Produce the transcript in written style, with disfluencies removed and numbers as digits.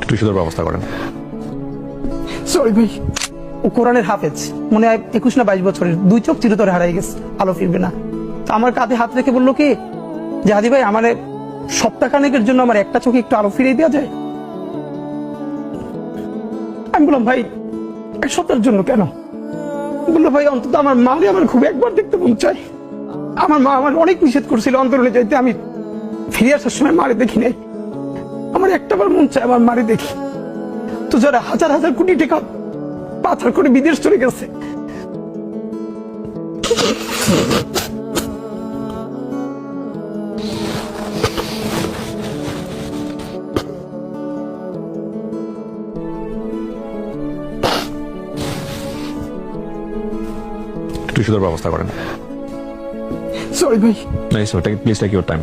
একটু সুদের ব্যবস্থা করেন। সরি ভাই, ও কোরআনের হাফেজ, মনে হয় 21 না 22 বছরের, 2 চোখ চিরতরে হারাই গেছে, আলো ফিরবে না। তো আমার কাঁধে হাত রেখে বললো কি যে হাদি ভাই আমার সপ্তাহখানেকের জন্য আমার একটা চোখে একটু আলো ফিরিয়ে দেওয়া যায়। আমি বললাম ভাই 1 সপ্তাহের জন্য কেন? বললো ভাই অন্তত আমার মারে আমার খুব একবার দেখতে মন চায়। আমার মা আমার অনেক নিষেধ করছিল অন্তরণে যাইতে, আমি ফিরে আসার সময় মারে দেখি নাই, আমার একটাবার মন চায় আমার মারে দেখি। তো যারা হাজার হাজার কোটি টাকা পাচার করে বিদেশ চলে গেছে, একটু সুদের ব্যবস্থা করেন। সরি ভাই। Please take your time.